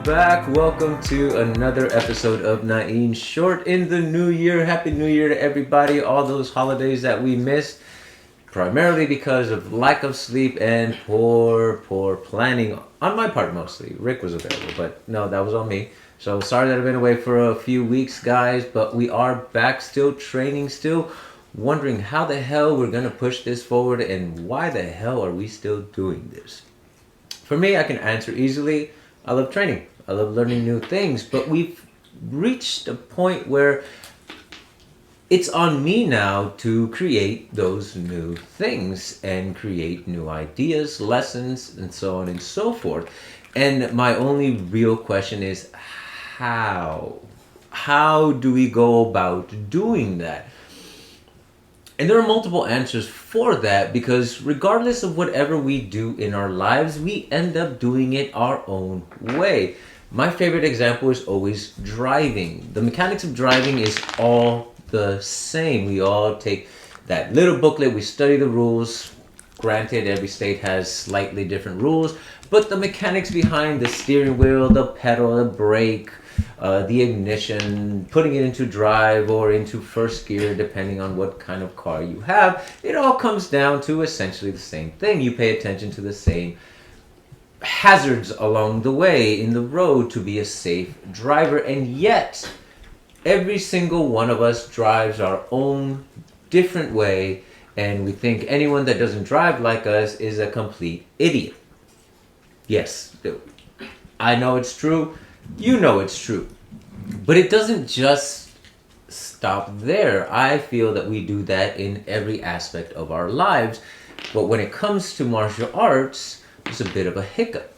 back. Welcome to another episode of Nain Short in the New Year. Happy New Year to everybody. All those holidays that we missed, primarily because of lack of sleep and poor planning on my part mostly. Rick was available, but no, that was on me. So sorry that I've been away for a few weeks, guys, but we are back, still training, still wondering how the hell we're going to push this forward and why the hell are we still doing this. For me, I can answer easily. I love training. I love learning new things, but we've reached a point where it's on me now to create those new things and create new ideas, lessons, and so on and so forth. And my only real question is how? How do we go about doing that? And there are multiple answers for that because regardless of whatever we do in our lives, we end up doing it our own way. My favorite example is always driving. The mechanics of driving is all the same. We all take that little booklet, we study the rules. Granted, every state has slightly different rules, but the mechanics behind the steering wheel, the pedal, the brake, the ignition, putting it into drive or into first gear, depending on what kind of car you have, it all comes down to essentially the same thing. You pay attention to the same hazards along the way in the road to be a safe driver, and yet every single one of us drives our own different way, and we think anyone that doesn't drive like us is a complete idiot. Yes, I know it's true. You know it's true. But it doesn't just stop there. I feel that we do that in every aspect of our lives. But when it comes to martial arts, there's a bit of a hiccup.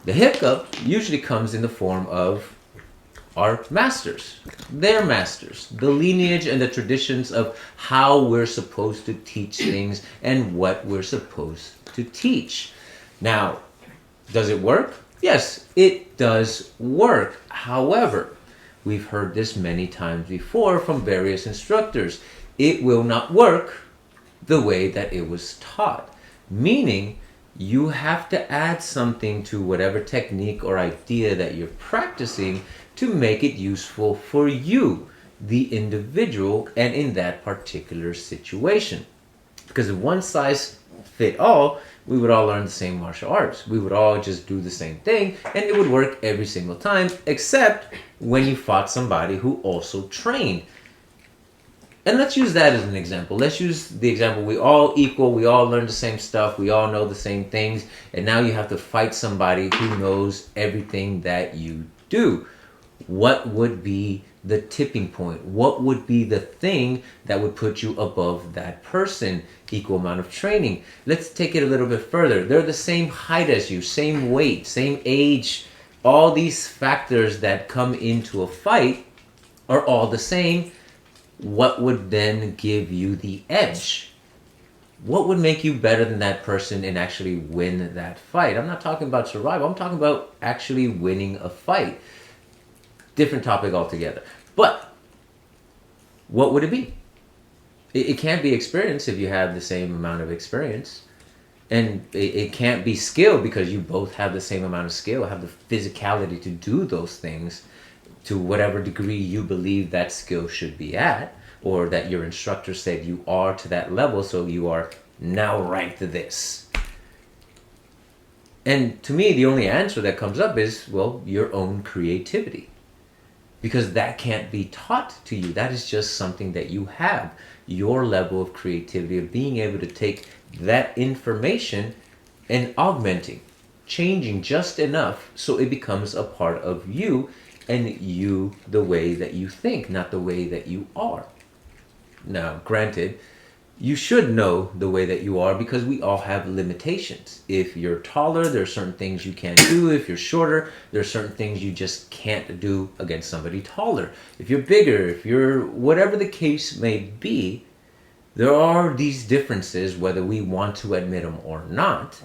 The hiccup usually comes in the form of our masters, their masters, the lineage and the traditions of how we're supposed to teach things and what we're supposed to teach. Now, does it work? Yes, it does work. However, we've heard this many times before from various instructors. It will not work the way that it was taught. Meaning, you have to add something to whatever technique or idea that you're practicing to make it useful for you, the individual, and in that particular situation. Because if one size fit all, we would all learn the same martial arts. We would all just do the same thing, and it would work every single time, except when you fought somebody who also trained. And let's use that as an example. Let's use the example, we all equal, we all learn the same stuff, we all know the same things, and now you have to fight somebody who knows everything that you do. What would be the tipping point? What would be the thing that would put you above that person? Equal amount of training. Let's take it a little bit further. They're the same height as you, same weight, same age. All these factors that come into a fight are all the same. What would then give you the edge? What would make you better than that person and actually win that fight? I'm not talking about survival. I'm talking about actually winning a fight. Different topic altogether. But what would it be? It can't be experience if you have the same amount of experience. And it can't be skill because you both have the same amount of skill, have the physicality to do those things to whatever degree you believe that skill should be at, or that your instructor said you are to that level, so you are now ranked to this. And to me, the only answer that comes up is, well, your own creativity. Because that can't be taught to you. That is just something that you have. Your level of creativity, of being able to take that information and augmenting, changing just enough so it becomes a part of you, and you the way that you think, not the way that you are. Now, granted, you should know the way that you are because we all have limitations. If you're taller, there are certain things you can't do. If you're shorter, there are certain things you just can't do against somebody taller. If you're bigger, if you're whatever the case may be, there are these differences, whether we want to admit them or not,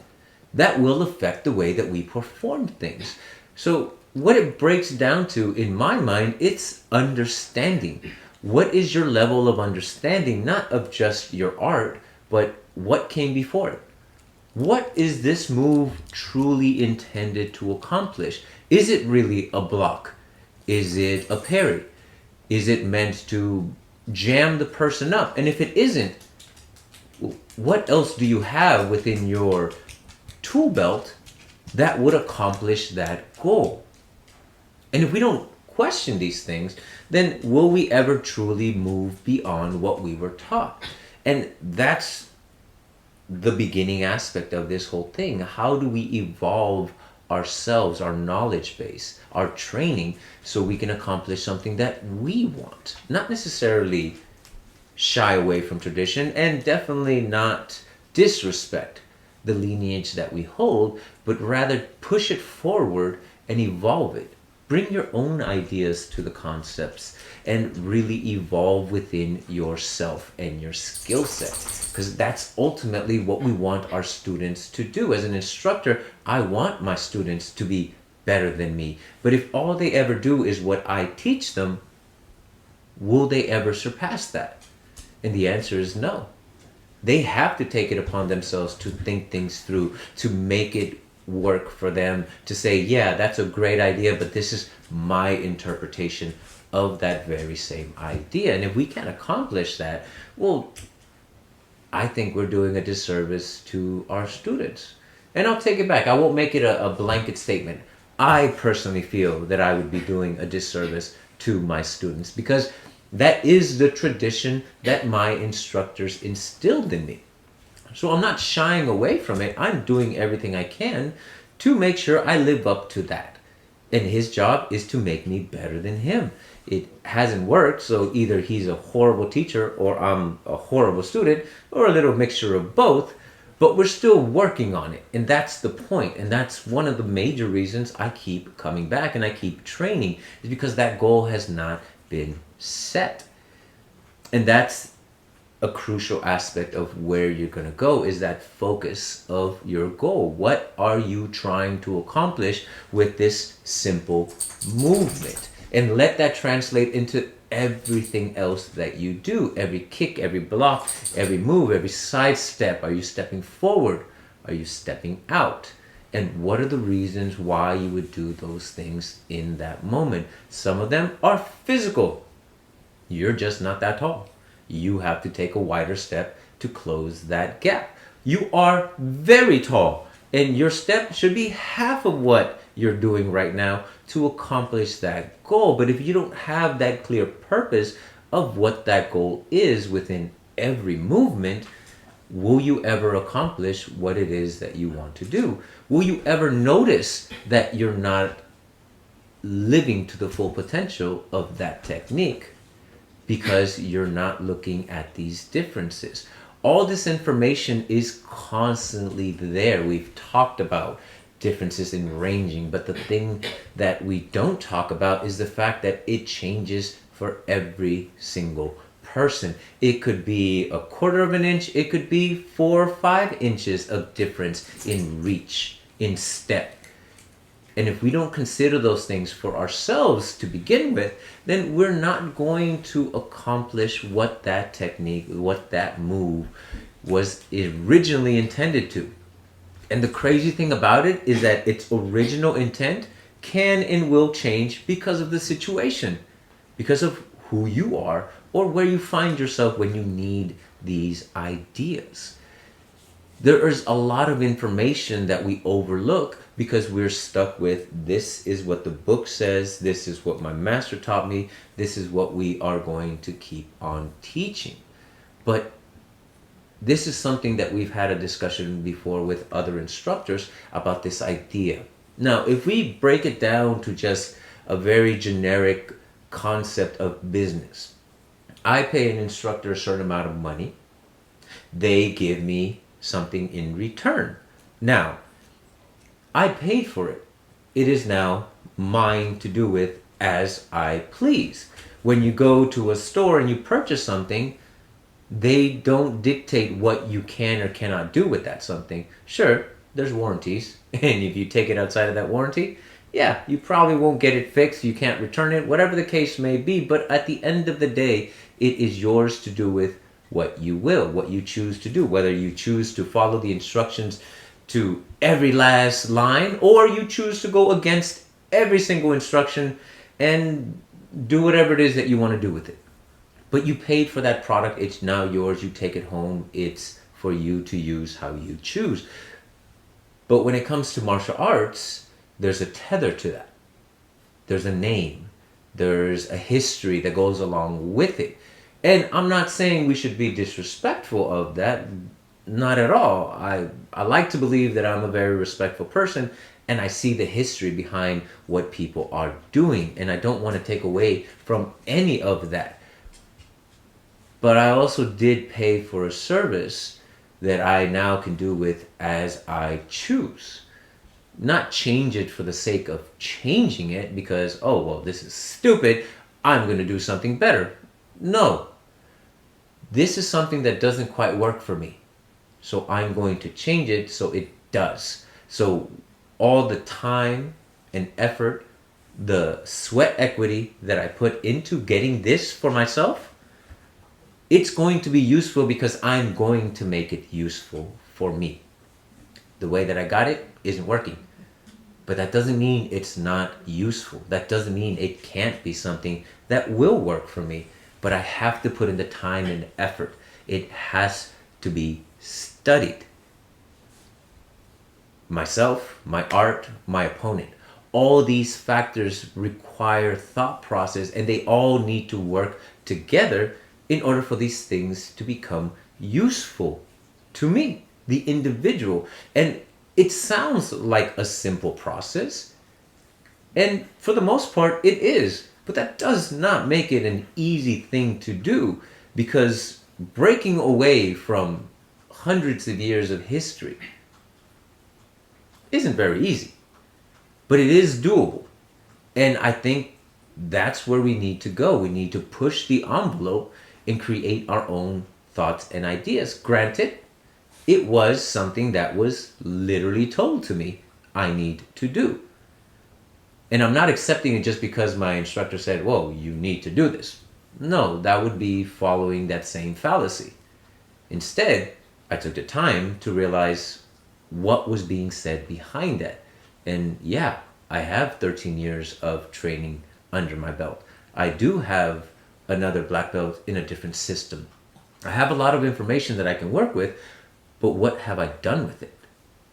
that will affect the way that we perform things. So what it breaks down to, in my mind, it's understanding. What is your level of understanding, not of just your art, but what came before it? What is this move truly intended to accomplish? Is it really a block? Is it a parry? Is it meant to jam the person up? And if it isn't, what else do you have within your tool belt that would accomplish that goal? And if we don't question these things, then will we ever truly move beyond what we were taught? And that's the beginning aspect of this whole thing. How do we evolve ourselves, our knowledge base, our training, so we can accomplish something that we want? Not necessarily shy away from tradition, and definitely not disrespect the lineage that we hold, but rather push it forward and evolve it. Bring your own ideas to the concepts and really evolve within yourself and your skill set. Because that's ultimately what we want our students to do. As an instructor, I want my students to be better than me. But if all they ever do is what I teach them, will they ever surpass that? And the answer is no. They have to take it upon themselves to think things through, to make it work for them, to say, yeah, that's a great idea, but this is my interpretation of that very same idea. And if we can't accomplish that, well, I think we're doing a disservice to our students. And I'll take it back. I won't make it a blanket statement. I personally feel that I would be doing a disservice to my students, because that is the tradition that my instructors instilled in me. So I'm not shying away from it. I'm doing everything I can to make sure I live up to that. And his job is to make me better than him. It hasn't worked, so either he's a horrible teacher or I'm a horrible student, or a little mixture of both, but we're still working on it. And that's the point. And that's one of the major reasons I keep coming back and I keep training, is because that goal has not been set. And that's a crucial aspect of where you're going to go, is that focus of your goal. What are you trying to accomplish with this simple movement? And let that translate into everything else that you do. Every kick, every block, every move, every side step. Are you stepping forward? Are you stepping out? And what are the reasons why you would do those things in that moment? Some of them are physical. You're just not that tall. You have to take a wider step to close that gap. You are very tall, and your step should be half of what you're doing right now to accomplish that goal. But if you don't have that clear purpose of what that goal is within every movement, will you ever accomplish what it is that you want to do? Will you ever notice that you're not living to the full potential of that technique? Because you're not looking at these differences. All this information is constantly there. We've talked about differences in ranging, but the thing that we don't talk about is the fact that it changes for every single person. It could be a quarter of an inch, it could be 4 or 5 inches of difference in reach, in step. And if we don't consider those things for ourselves to begin with, then we're not going to accomplish what that technique, what that move was originally intended to. And the crazy thing about it is that its original intent can and will change because of the situation, because of who you are or where you find yourself when you need these ideas. There is a lot of information that we overlook because we're stuck with, this is what the book says, this is what my master taught me, this is what we are going to keep on teaching. But this is something that we've had a discussion before with other instructors about this idea. Now, if we break it down to just a very generic concept of business, I pay an instructor a certain amount of money. They give me something in return. Now, I paid for it. It is now mine to do with as I please. When you go to a store and you purchase something, they don't dictate what you can or cannot do with that something. Sure, there's warranties, and if you take it outside of that warranty, yeah, you probably won't get it fixed, you can't return it, whatever the case may be, but at the end of the day, it is yours to do with what you will, what you choose to do, whether you choose to follow the instructions to every last line, or you choose to go against every single instruction and do whatever it is that you want to do with it. But you paid for that product. It's now yours. You take it home. It's for you to use how you choose. But when it comes to martial arts, there's a tether to that. There's a name. There's a history that goes along with it. And I'm not saying we should be disrespectful of that. Not at all. I like to believe that I'm a very respectful person, and I see the history behind what people are doing. And I don't want to take away from any of that. But I also did pay for a service that I now can do with as I choose. Not change it for the sake of changing it because, oh, well, this is stupid. I'm going to do something better. No. This is something that doesn't quite work for me. So I'm going to change it so it does. So all the time and effort, the sweat equity that I put into getting this for myself, it's going to be useful because I'm going to make it useful for me. The way that I got it isn't working. But that doesn't mean it's not useful. That doesn't mean it can't be something that will work for me. But I have to put in the time and effort. It has to be studied. Myself, my art, my opponent. All these factors require thought process, and they all need to work together in order for these things to become useful to me, the individual. And it sounds like a simple process, and for the most part it is, but that does not make it an easy thing to do, because breaking away from hundreds of years of history isn't very easy, but it is doable. And I think that's where we need to go. We need to push the envelope and create our own thoughts and ideas. Granted, it was something that was literally told to me I need to do. And I'm not accepting it just because my instructor said, whoa, you need to do this. No, that would be following that same fallacy. Instead, I took the time to realize what was being said behind that. And yeah, I have 13 years of training under my belt. I do have another black belt in a different system. I have a lot of information that I can work with, but what have I done with it?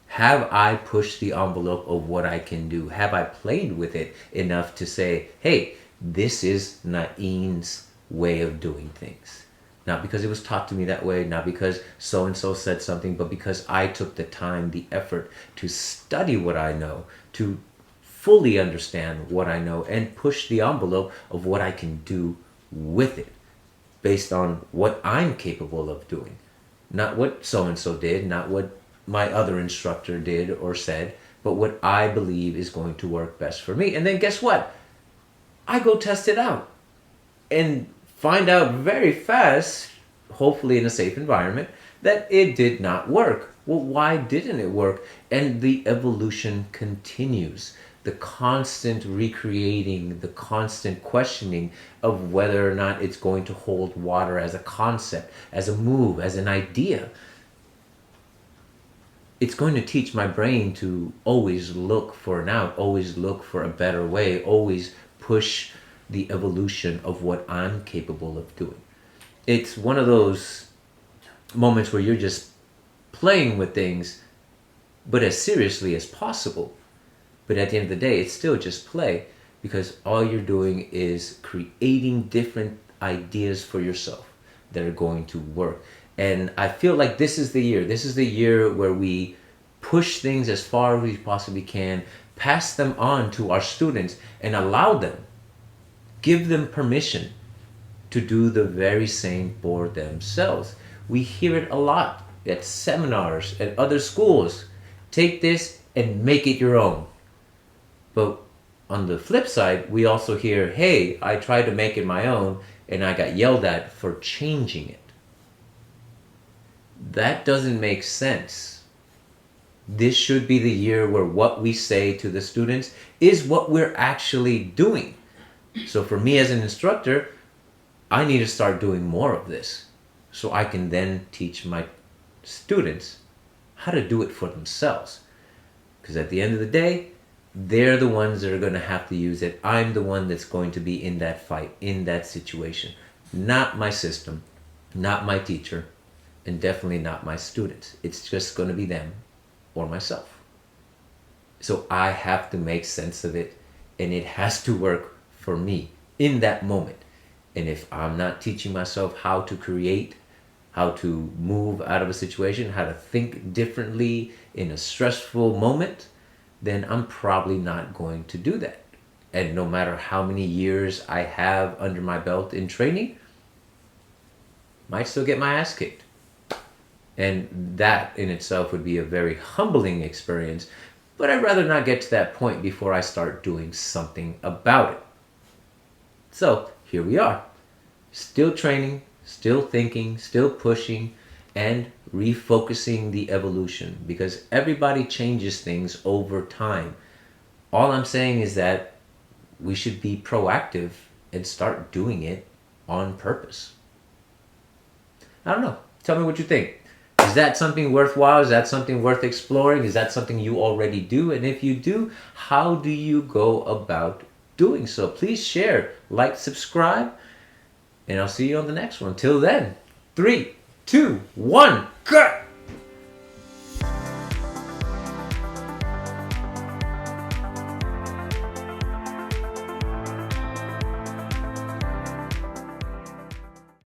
Have I pushed the envelope of what I can do? Have I played with it enough to say, hey, this is Nain's way of doing things? Not because it was taught to me that way, not because so-and-so said something, but because I took the time, the effort to study what I know, to fully understand what I know, and push the envelope of what I can do with it based on what I'm capable of doing. Not what so-and-so did, not what my other instructor did or said, but what I believe is going to work best for me. And then guess what? I go test it out and find out very fast, hopefully in a safe environment, that it did not work. Well, why didn't it work? And the evolution continues. The constant recreating, the constant questioning of whether or not it's going to hold water as a concept, as a move, as an idea. It's going to teach my brain to always look for an out, always look for a better way, always push the evolution of what I'm capable of doing. It's one of those moments where you're just playing with things, but as seriously as possible. But at the end of the day, it's still just play, because all you're doing is creating different ideas for yourself that are going to work. And I feel like this is the year. This is the year where we push things as far as we possibly can, pass them on to our students, and allow them, give them permission to do the very same for themselves. We hear it a lot at seminars, at other schools. Take this and make it your own. But on the flip side, we also hear, hey, I tried to make it my own and I got yelled at for changing it. That doesn't make sense. This should be the year where what we say to the students is what we're actually doing. So for me as an instructor, I need to start doing more of this so I can then teach my students how to do it for themselves. Because at the end of the day, they're the ones that are going to have to use it. I'm the one that's going to be in that fight, in that situation. Not my system, not my teacher, and definitely not my students. It's just going to be them or myself. So I have to make sense of it, and it has to work for me in that moment. And if I'm not teaching myself how to create, how to move out of a situation, how to think differently in a stressful moment, then I'm probably not going to do that. And no matter how many years I have under my belt in training, might still get my ass kicked. And that in itself would be a very humbling experience, but I'd rather not get to that point before I start doing something about it. So here we are, still training, still thinking, still pushing, and refocusing the evolution, because everybody changes things over time. All I'm saying is that we should be proactive and start doing it on purpose. I don't know. Tell me what you think. Is that something worthwhile? Is that something worth exploring? Is that something you already do? And if you do, how do you go about doing so? Please share, like, subscribe, and I'll see you on the next one. Till then, 3, 2, 1, cut!